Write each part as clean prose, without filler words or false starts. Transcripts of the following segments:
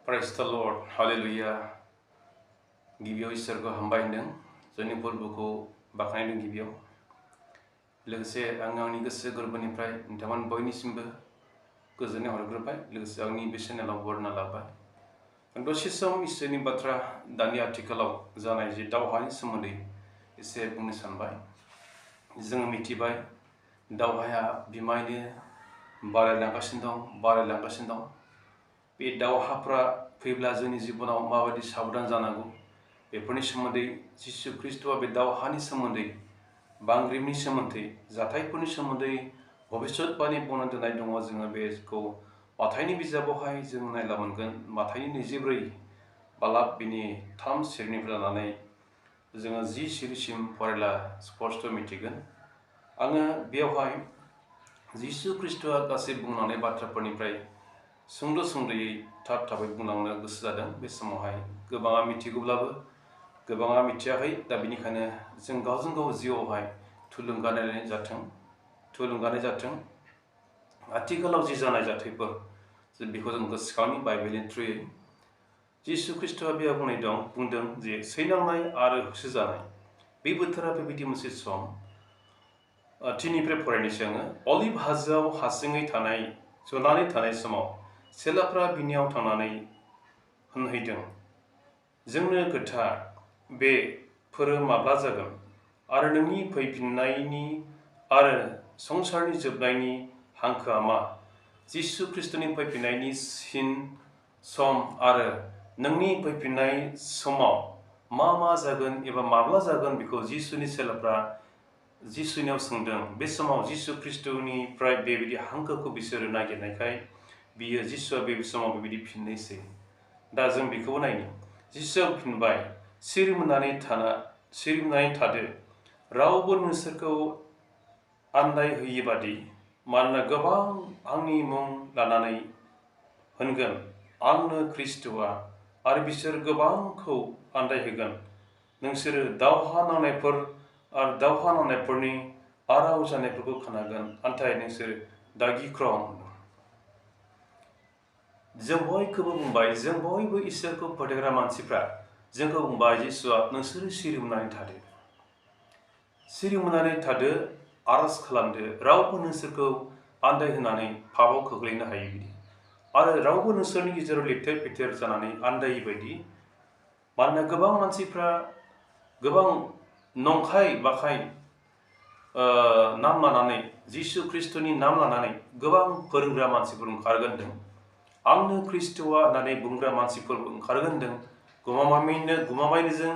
Praise the Lord, Hallelujah. गिबियाव इसोरखौ हामबाय होनदों जोंनि फोरबोखौ बाख्नायदों गिबियाव लोगोसे आं आंनि गोसो गोरबोनिफ्राय नोंथांमोन बयनिसिमबो गोजोननाय हरग्रोबाय लोगोसे आंनि बे चेनेलाव बरना लाबाय दसे सम इसोरनि बाथ्रा दानि आथिखालाव जानाय जे दावहानि सोमोन्दै एसे बुंनो सानबाय जों मिथिबाय दावहाया बिमायनो बारायलांगासिनो दं बे दावहाफ्रा फैब्ला जोंनि जिबनाव माबायदि साबधान जानांगौ बेफोरनि सोमोन्दै जिसु ख्रिस्टआ बे दावहानि सोमोन्दै बांग्रिनि सोमोन्दै जाथायफोरनि सोमोन्दै भबिष्यतबाणी बुंना दोननाय दङ जोङो बेखौ माथाइनि बिजाबावहाय जों नायला मोनगोन माथाइनि 24 बालाब बिनि 3 सिरिनिफ्राय लानानै जोङो 10 सिरिसिम फरायला स्पष्ट मिथिगोन आङो बेयावहाय जिसु ख्रिस्टआ गासै बुंलांनाय बाथ्राफोरनिफ्राय सुंद'यै थाबै बुंलांनो गोसो जादों बे समावहाय गोबाङा मिथिगौब्लाबो गोबाङा मिथियाखै दा बेनिखायनो जों गावजों गाव जिउआवहाय थुलुंगानाय जाथों आथिखालाव जि जानाय जाथायफोर बेखौ जों गोसोखांनि बाइबेलनि थ्रुयै जिसु ख्रिस्टआ बेयाव बुंदों जे सैनांनाय आरो होसोजानाय बे बोथोरा बेबायदि मोनसे सम थिनिफ्राय फरायनोसै आङो अलिभ हाजोआव हारसिङै जनानै थानाय समाव सेलाफ्रा बिनियाव थांनानै होनहैदों जोंनो खोथा बेफोरो माब्ला जागोन आरो नोंनि फैफिननायनि आरो संसारनि जोबनायनि हांखोआ मा जिसु ख्रिस्टनि फैफिननायनि सम आरो नोंनि फैफिननाय समाव मा जागोन एबा माब्ला जागोन बेखौ जिसुनि सेलाफ्रा जिसुनियाव सोंदों बे समाव जिसु ख्रिस्टनिफ्राय बेबायदि हांखोखौ बिसोरो नागिरनायखाय बियो जिसुआ बे समाव बेबायदि फिननायसै दा जों बेखौबो नायनो जिसुआ फिनबाय सिरिमोननानै थादो रावबो नोंसोरखौ आन्दायहोयि बादि मानोना गोबां आंनि मुं लानानै होनगोन आंनो ख्रिस्ट'आ आरो बिसोर गोबांखौ आन्दायहोगोन नोंसोरो दावहा नांनायफोरनि आराव जानायफोरखौ खोनागोन नाथाय नोंसोर दागिख्रं जों बयखौबो बुंबाय जों बयबो इसोरखौ फोथायग्रा मानसिफ्रा जोंखौ बुंबाय जिसुआ नोंसोरो सिरिमोननानै थादो आरज खालामदो रावबो नोंसोरखौ आन्दायहोनानै पापाव खोख्लैनो हायै बायदि आरो रावबो नोंसोरनि गेजेराव लेथेर फेथेर जानानै आन्दायै बायदि मानोना गोबां मानसिफ्रा गोबां नंखाय बाखाय नाम लानानै जिसु ख्रिस्टनि नाम लानानै गोबां फोरोंग्रा मानसिफोर ओंखारगोन होनदों आंनो ख्रिस्ट'आ होननानै बुंग्रा मानसिफोरबो ओंखारगोन होनदों गमामायैनो जों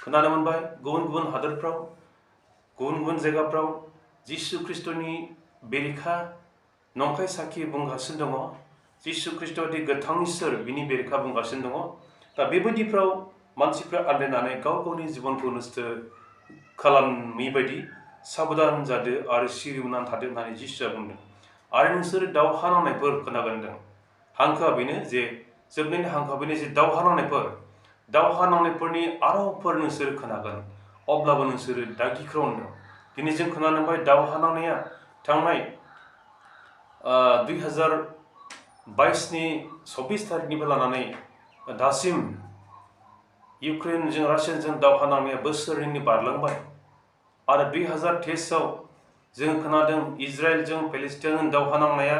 खोनानो मोनबाय गुबुन हादोरफ्राव गुबुन जायगाफ्राव जिसु ख्रिस्ट'नि बेरेखा नंखाय साखि बुंगासिनो दङ जिसु ख्रिस्ट'आ गोथां इसोर बिनि बेरेखा बुंगासिनो दङ दा बेबायदिफ्राव मानसिफ्रा आन्दायनानै गावनि जिबनखौ नस्थ' खालामै बायदि साबधान जादो आरो सिरिमोननानै थादो होननानै जिसुआ बुंदों आरो नोंसोर दावहा नांनायफोर खोनागोन होनदों हांखोआ बेनो जे जोबनायनि हांखोआ बेनो जे दावहा नांनायफोरनि आरावफोर नोंसोर खोनागोन अब्लाबो नोंसोरो दा गिख्रं होनदों दिनै जों खोनानो मोनबाय दावहा नांनाया थांनाय 2022नि 24 थारिखनिफ्राय लानानै दासिम इउक्रेनजों रासियाजों दावहा नांनाया बोसोरनैनि बारलांबाय आरो 2023आव जों खोनादों इजराइलजों पेलेस्टाइनजों दावहा नांनाया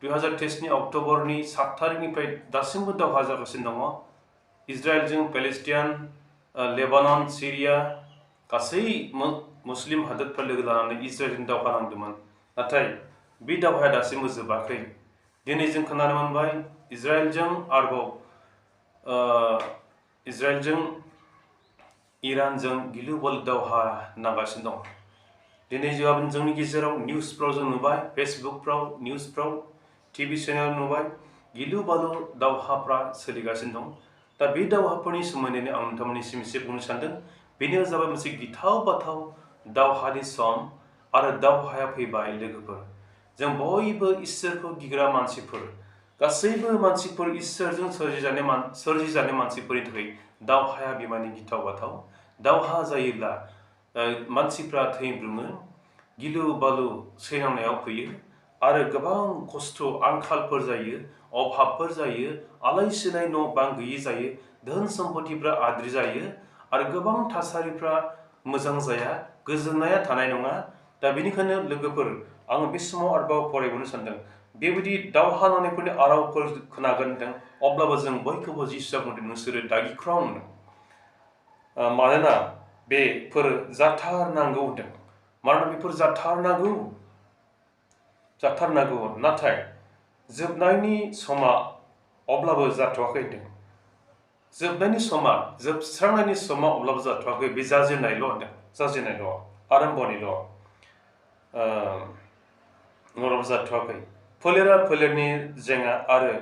2023नि अक्ट'बरनि 7 थारिखनिफ्राय दासिमबो दावहा जागासिनो दङ इजराइलजों पेलेस्टाइन लेबानन सिरिया गासै मुस्लिम हादोरफ्रा लोगो लानानै इजराइलजों दावहा नांदोंमोन नाथाय बे दावहाया दासिमबो जोबाखै दिनै जों खोनानो मोनबाय इजराइलजों इरानजों गिलु बालु दावहा नांगासिनो दं दिनै जोंनि गेजेराव निउसफ्राव जों नुबाय फेसबुकफ्राव निउसफ्राव टिभि चेनेल नुबाय गिलु बालु दावहाफ्रा सोलिगासिनो दं दा बे दावहाफोरनि सोमोन्दैनो आं नोंथांमोननिसिम एसे बुंनो सानदों बेनो जाबाय मोनसे गिथाव बाथाव दावहानि सम आरो दावहाया फैबाय लोगोफोर जों बयबो इसोरखौ गिग्रा मानसिफोर गासैबो मानसिफोर इसोरजों सोरजिजानाय मानसिफोरनि थाखाय दावहाया बिमानि गिथाव बाथाव दावहा जायोब्ला मानसिफ्रा थैब्रुङो गिलु बालु सैनांनायाव फैयो आरो गोबां खस्थ' आंखालफोर जायो, अभाबफोर जायो, आलाय सिलाय न' बां गैयि जायो, धोन सम्पतिफ्रा आद्रि जायो आरो गोबां थासारिफ्रा मोजां जाया, गोजोननाया थानाय नङा। दा बेनिखायनो लोगोफोर, आङो बे समाव आरोबाव फरायबावनो सानदों, बेबायदि दावहा नांनायफोरनि आरावफोर खोनागोन होनदों, अब्लाबो जों बयखौबो जिसुआ बुंदों नोंसोरो दा गिख्रं होनदों। मानोना बेफोर जाथारनांगौ होनदों। मानोना बेफोर जाथारनांगौ, नाथाय जोबनायनि समा अब्लाबो जाथ'वाखै होनदों। जोबनायनि समा, जोबस्रांनायनि समा अब्लाबो जाथ'वाखै, बे जाजेननायल' होनदों, जाजेननायल', आरम्भनिल', अब्लाबो जाथ'वाखै। फोलेरा फोलेरनि जेंना आरो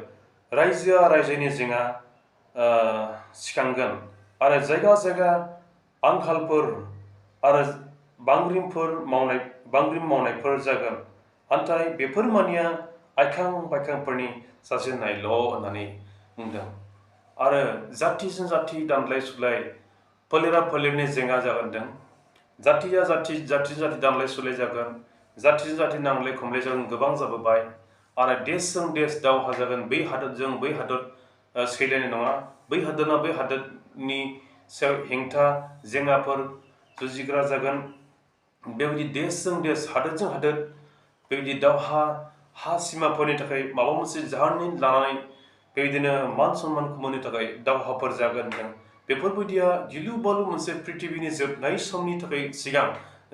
रायजोआ रायजोनि जेंना सिखांगोन आरो जायगा जायगा आंखालफोर आरो बांग्रिं मावनायफोर जागोन। नाथाय बेफोर मानिया आइखां बायखांफोरनि जाजेननायल' होननानै बुंदों। आरो जाथिजों जाथि दानलाय सुलाय, फोलेरा फोलेरनि जेंना जागोन। जाथिया जाथि दानलाय सुलाय जागोन, जाथिजों जाथि नांलाय खमलाय जागोन, गोबां जाबोबाय। आरो देशजों देश दावहा जागोन, बै हादोरजों बै हादोर सैलायनाय नङा, बै हादोरना बै हादोरनि सायाव हेंथा जेंनाफोर जुजिग्रा जागोन। बेबायदि देशजों देश, हादोरजों हादोर बेबायदि दावहा, हा सिमाफोरनि थाखाय माबा मोनसे जाहोन लानानै बेबायदिनो मान सन्मानखौ मोननो थाखाय दावहाफोर जागोन होनदों। बेफोरबायदिया गिलु बालु मोनसे प्रिथिबिनि जोबनाय समनि थाखाय सिगां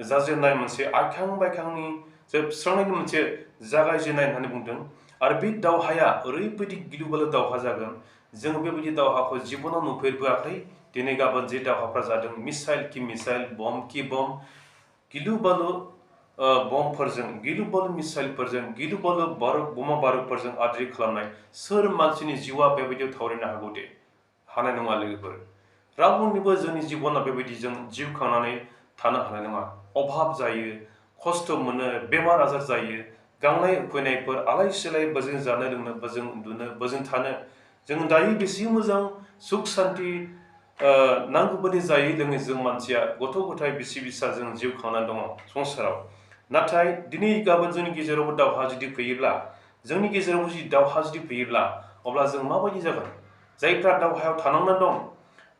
जाजेननाय मोनसे आइखां बायखांनि जोबस्रांनायनि मोनसे जागायजेननाय होननानै बुंदों। आरो बे दावहाया ओरैबायदि गिलु बालु दावहा जागोन, जों बेबायदि दावहाखौ जिबनाव नुफेरबोआखै। दिनै गाबोन जे दावहाफ्रा जादों, मिसाइल कि मिसाइल, बम कि बम, गिलु बालु बमफोरजों, गिलु बालु मिसाइलफोरजों, गिलु बालु बमा बारुदफोरजों आद्रि खालामनाय, सोर मानसिनि जिउआ बेबायदियाव थावरिनो हागौ दे? हानाय नङा लोगोफोर। रावनिबो जोंनि जिबना बेबायदि जों जिउ खांनानै थानो हानाय नङा। अभाब जायो, खस्थ' मोनो, बेमार आजार जायो, गांनाय उखैनायफोर, आलाय सिलाय, बोजों जानो लोंनो, बोजों उन्दुनो, बोजों थानो। जों दायो बेसे मोजां सुख सान्ति नांगौ बादि जायै लोङै जों मानसिया गथ' गथाय बिसि फिसा जों जिउ खांनानै दङ संसाराव। नाथाय दिनै गाबोन जोंनि गेजेरावबो दावहा जुदि फैयोब्ला, अब्ला जों माबायदि जागोन? जायफ्रा दावहायाव थानांनानै दं,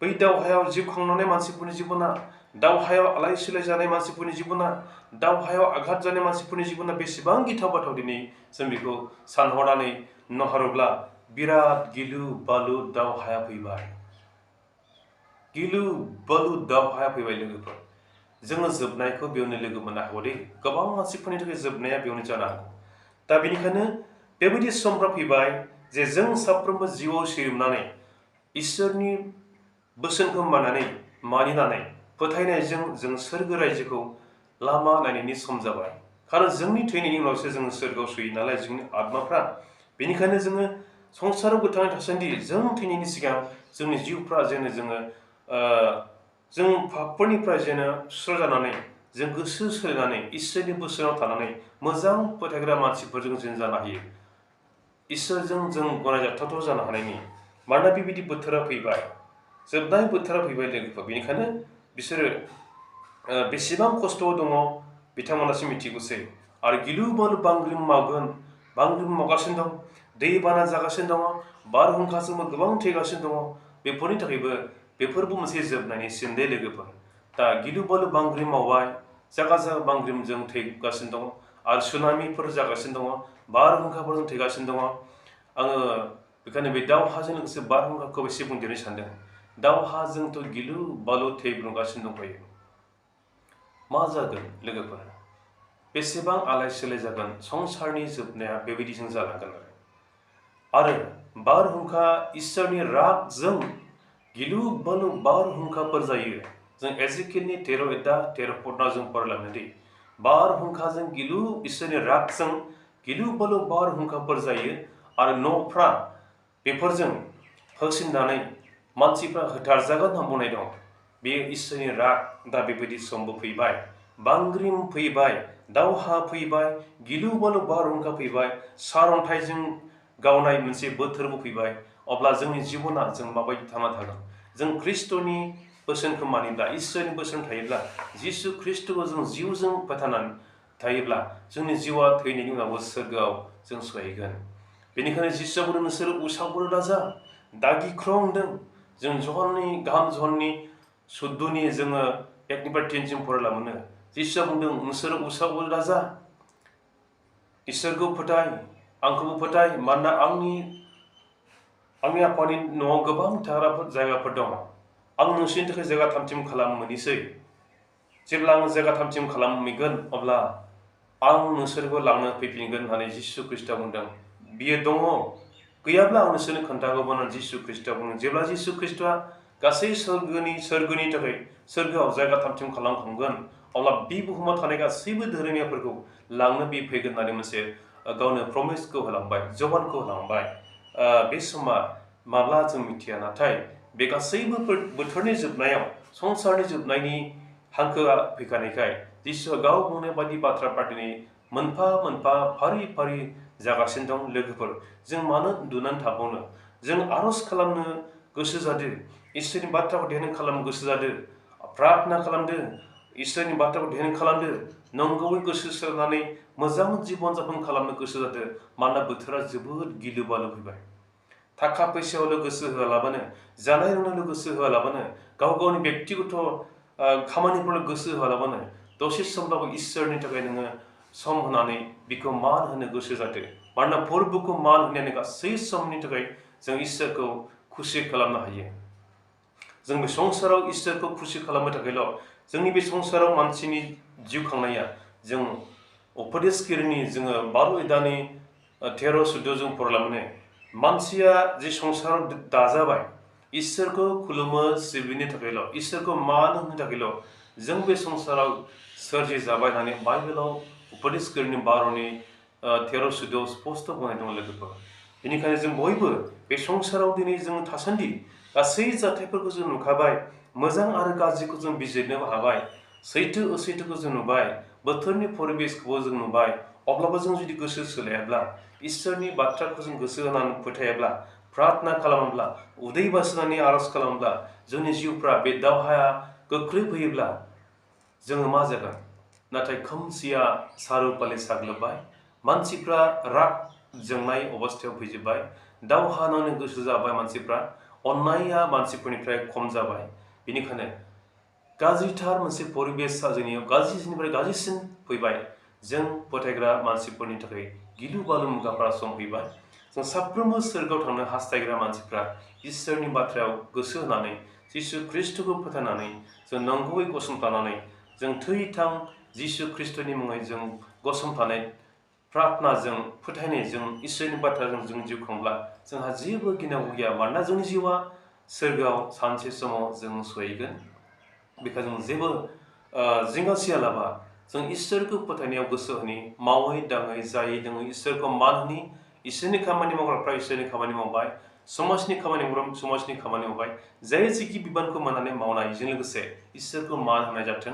बै दावहायाव जिउ खांनानै मानसिफोरनि जिबना, दावहायाव आलाय सिलाय जानाय मानसिफोरनि जिबना, दावहायाव आघात जानाय मानसिफोरनि जिबना बेसेबां गिथाव बाथाव दिनै जों बेखौ सानहरनानै नाहरोब्ला बिराद गिलु बालु दावहाया फैबाय। गिलु बालु दावहाया फैबाय लोगोफोर। जोङो जोबनायखौ बेयावनो लोगो मोननो हागौ दे। गोबां मानसिफोरनि थाखाय जोबनाया बेयावनो जानो हागौ। दा बेनिखायनो बेबायदि समफ्रा फैबाय जे जों साफ्रोमबो जिउआव सिरिमनानै इसोरनि बोसोनखौ मानिनानै फोथायनायजों जों सोरगो रायजोखौ लामा नायनायनि सम जाबाय। खारन जोंनि थैनायनि उनावसो जों सोरगोआव सहैयो नालाय जोंनि आत्माफ्रा। बेनिखायनो जोङो संसाराव गोथाङै थासान्दि जों थैनायनि सिगां जोंनि जिउफ्रा जेन जों पापफोरनिफ्राय जेन सुस्र जानानै जों गोसो सोलायनानै इसोरनि बोसोनाव थानानै मोजां फोथायग्रा मानसिफोरजों जों जानो हायो। इसोरजों जों गनायजाथावथाव जानो हानायनि। मानोना बेबायदि बोथोरा फैबाय, जोबनाय बोथोरा फैबाय लोगोफोर। बेनिखायनो बिसोरो बेसेबां खस्थ'आव दङ बिथांमोनासो मिथिगौसै। आरो गिलु बालु बांग्रिं मावगासिनो दं, दैबाना जागासिनो दङ, बारहुंखाजोंबो गोबां थैगासिनो दङ। बेफोरनि थाखायबो बेफोरबो मोनसे जोबनायनि सिन दे लोगोफोर। दा गिलु बालु बांग्रिं मावबाय, जायगा जायगा बांग्रिंजों थैगासिनो दङ आरो सुनामिफोर जागासिनो दङ, बारहुंखाफोरजों थैगासिनो दङ। आङो बेखायनो बे दावहाजों लोगोसे बारहुंखाखौ एसे बुंदेरनो सानदों। दावहाजोंथ' गिलु बालु थैब्रंगासिनो दंखायो। मा जागोन लोगोफोर? बेसेबां आलाय सिलाय जागोन? संसारनि जोबनाया बेबायदिजों जालांगोन। आरो बारहुंखा, इसोरनि रागजों गिलु बालु बारहुंखाफोर जायो। जों एजिकिएलनि 13:13 जों फरायलांनो दि बारहुंखाजों इसोरनि रागजों गिलु बालु बारहुंखाफोर जायो आरो न'फ्रा बेफोरजों होसिननानै मानसिफ्रा होथारजागोन होनना बुंनाय दं। बेयो इसोरनि राग। दा बेबायदि समबो फैबाय, बांग्रिं फैबाय, दावहा फैबाय, गिलु बालु बारहुंखा फैबाय, सारअन्थाइजों गावनाय मोनसे बोथोरबो फैबाय। अब्ला जोंनि जिबना जों माबायदि थांना थागोन? जों ख्रिस्ट'नि बोसोनखौ मानिब्ला, इसोरनि बोसोन थायोब्ला, जिसु ख्रिस्ट'खौ जों जिउजों फोथायनानै थायोब्ला जोंनि जिउआ थैनायनि उनावबो सोरगोआव जों सहैगोन। बेनिखायनो जिसुआ बुंदों नोंसोर उसावबो दाजा दा गिख्रं होनदों। जों जहननि गाहाम जहननि 14नि जोङो 1निफ्राय 10सिम फरायला मोनो। जिसुआ बुंदों नोंसोर उसावबो दाजा इसोरखौ फोथाय आंखौबो फोथाय मानोना आंनि आफानि न'आव गोबां थाग्रा जायगाफोर दं। आं नोंसोरनि थाखाय जायगा थामथिम खालामहैनोसै। जेब्ला आं जायगा थामथिम खालामहैगोन अब्ला आं नोंसोरखौ लांनो फैफिनगोन होननानै जिसु ख्रीष्टआ बुंदों। बियो दङ गैयाब्ला आं नोंसोरनो खोन्थागौमोन होननानै जिसु ख्रीष्टआ बुंदों। जेब्ला जिसु ख्रीष्टआ गासै सोरगोनि थाखाय सोरगोआव जायगा थामथिम खालामखांगोन अब्ला बे बुहुमाव थानाय गासैबो धोरोमियाफोरखौ लांनो बे फैगोन होननानै मोनसे गावनो प्रमिसखौ होलांबाय, जबानखौ होलांबाय। बे समा माब्ला जों मिथिया, नाथाय बे गासैबो बोथोरनि जोबनायाव संसारनि जोबनायनि हांखोआ फैखानायखाय जिसुआ गाव बुंनाय बायदि बाथ्रा फाथिनै मोनफा मोनफा फारि फारि जागासिनो दं। लोगोफोर, जों मानो उन्दुनानै थाबावनो? जों आर'ज खालामनो गोसो जादों, इसोरनि बाथ्राखौ ध्यान खालामनो गोसो जादों, प्रार्थना खालामदों, इसोरनि बाथ्राखौ ध्यान खालामदों, नंगौयै गोसो सोनानै मोजां जीबन जापन खालामनो गोसो जादों। मानोना बोथोरा जोबोद गिलु बालु फैबाय। थाखा फैसायावल' गोसो होआलाबानो, जानाय लोंनायावल' गोसो होआलाबानो, गाव गावनि बेक्तिगत खामानिफोराव गोसो होआलाबानो दसे समब्लाबो इसोरनि थाखाय नोङो सम होनानै बिखौ मान होनो गोसो जादों। मानोना फोरबोखौ मान होनानै गासै समनि थाखाय जों इसोरखौ खुसि खालामनो हायो। जों बे संसाराव इसोरखौ खुसि खालामनो थाखायल' जोंनि बे संसाराव मानसिनि जिउ खांनाया जों उपदेशगिरिनि जोङो 12 अध्यायनि 13-14 जों फरायला मोनो। मानसिया जे संसाराव दाजाबाय इसोरखौ खुलुमो सिबिनो थाखायल', इसोरखौ मान होनो थाखायल' जों बे संसाराव सोरजि जाबाय होननानै बाइबेलाव उपदेशगिरिनि 12नि 13-14 स्पष्ट बुंनाय दङ। लोगोफोर, बेनिखायनो जों बयबो बे संसाराव दिनै जों थासान्दि गासै जाथायफोरखौ जों नुखाबाय, मोजां आरो गाज्रिखौ जों बिजिरनोबो हाबाय, सैथो असैथोखौ जों नुबाय, बोथोरनि परिबेसखौबो जों नुबाय। अब्लाबो जों जुदि गोसो सोलायाब्ला, इसोरनि बाथ्राखौ जों गोसो होनानै फोथायाब्ला, प्रार्थना खालामोब्ला, उदै बासिनानै आर'ज खालामोब्ला, जोंनि जिउफ्रा बे दावहाया गोख्रै फैयोब्ला जोङो मा जागोन? नाथाय खोमसिया सारौफालि साग्लोबबाय, मानसिफ्रा राग जोंनाय अबस्थायाव फैजोब्बाय, दावहा नांनो गोसो जाबाय मानसिफ्रा, अननाया मानसिफोरनिफ्राय खम जाबाय। बेनिखायनो गाज्रिथार मोनसे परिबेसआ जोंनियाव गाज्रिनिफ्राय गाज्रिसिन फैबाय। जों फोथायग्रा मानसिफोरनि थाखाय गिलु बालु मुगाफ्रा सम फैबाय। जों साफ्रोमबो सोरगोआव थांनो हास्थायग्रा मानसिफ्रा इसोरनि बाथ्रायाव गोसो होनानै जिसु ख्रीष्टखौ फोथायनानै जों नंगुबै गसंथानानै जों थै-थां जिसु ख्रीष्टनि मुङै जों गसंथानाय प्रार्थनाजों फोथायनायजों इसोरनि बाथ्राजों जों जिउ खांब्ला जोंहा जेबो गिनांगौ गैया। मानोना जोंनि जिउआ सोरगोआव सानसे समाव जों सहैगोन। बेखायनो जों जेबो जिंगा सियालाबा जों इसोरखौ फोथायनायाव गोसो होनि, मावै दाङै जायै लोङै इसोरखौ मान होनि। इसोरनि खामानि मावग्राफ्रा इसोरनि खामानि मावबाय, समाजनि खामानि मावग्रा समाजनि खामानि मावबाय। जाय जेखि बिबानखौ मोननानै मावनायजों लोगोसे इसोरखौ मान होनाय जाथों,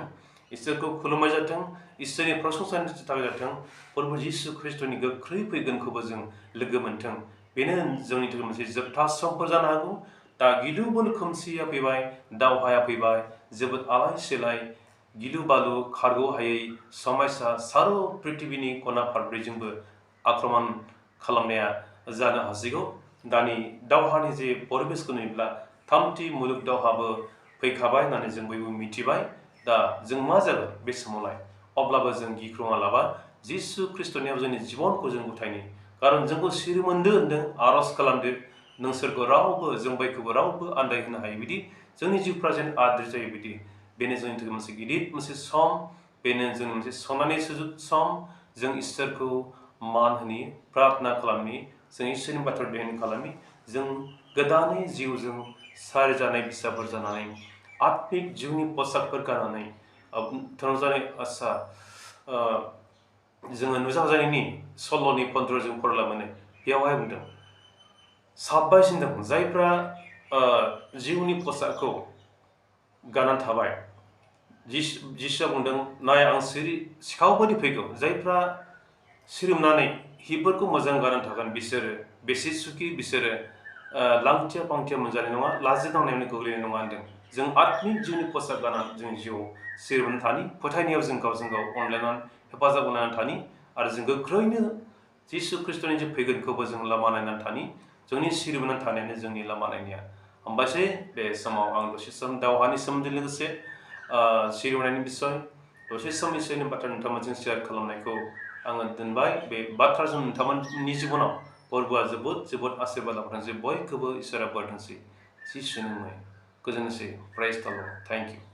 इसोरखौ खुलुमनाय जाथों, इसोरनि प्रशंसानि थाखाय जाथों। प्रभु जिसु ख्रीष्टनि गोख्रै फैगोनखौबो जों लोगो मोनथों। बेनो जोंनि थाखाय मोनसे जोबथा समफोर जानो हागौ। दा गिलु बालु खोमसिया फैबाय, दावहाया फैबाय, जोबोद आलाय सिलाय गिलु बालु खारग' हायै समायसा सारो प्रिथिबिनि खना फारब्रैजोंबो आक्रमण खालामनाया जानो हासिगौ। दानि दावहानि जे परिबेसखौ नुयोब्ला थामथि मुलुग दावहाबो फैखाबाय होननानै जों बयबो मिथिबाय। दा जों मा जागोन बे समावलाय? अब्लाबो जों गिख्रङालाबा जिसु ख्रीष्टनियाव जोंनि जिबनखौ जों गथायनि। खारन जोंखौ सिरि मोनदो होनदों, आर'ज खालामदो, नोंसोरखौ रावबो जों बायखौबो रावबो आन्दायहोनो हायै बिदि जोंनि जिउफ्रा जेन आद्रि जायो बिदि। बेनो जोंनि थाखाय मोनसे गिदिर मोनसे सम, बेनो जोंनि मोनसे सननानै सुजुग सम। जों इसोरखौ मान होनि, प्रार्थना खालामनि, जों इसोरनि बाथ्रा ध्यान खालामनि। जों गोदानै जिउजों सारिजानाय फिसाफोर जानानै आत्मिक जिउनि पसाकफोर गाननानै थोंजोङै जोङो नुजाजानायनि सल'नि 15 जों फरायला मोनो। बेयावहाय बुंदों साबबायसिन दं जायफ्रा जिउनि पसाकखौ गाननानै थाबाय। जिसुआ बुंदों, नाय आं सिखाव बायदि फैगौ। जायफ्रा सिरोमनानै हिफोरखौ मोजां गाननानै थागोन बिसोरो बेसे सुखि, बिसोरो लांथिया फांथिया मोनजानाय नङा, लाजिनांनायावनो गोग्लैनाय नङा होनदों। जों आत्मिक जिउनि पसाक गाननानै जों जिउआव सिरोमनानै थानि, फोथायनायाव जों गावजों गाव अनलायनानै हेफाजाब होनानै थानि आरो जों गोख्रैनो जिसु खृष्टनि जे फैगोनखौबो जों लामा नायनानै थानि जोंनि सिरिबोनानै थानायानो जोंनि लामा नायनाया हामबायसै बे समाव आं दसे सम दावहानि सोमोन्दै लोगोसे सिरिबोनायनि बिसय दसे सम इसोरनि बाथ्रा नोंथांमोनजों शेयार खालामनायखौ आङो दोनबाय बे बाथ्राजों नोंथांमोननि जिबनाव फोरबोआ जोबोद आशीर्बाद लाबोथोंसै बयखौबो इसोरा बोर होथोंसै जिसुनि मुङै गोजोननोसै प्रेज द लर्ड थैंक यू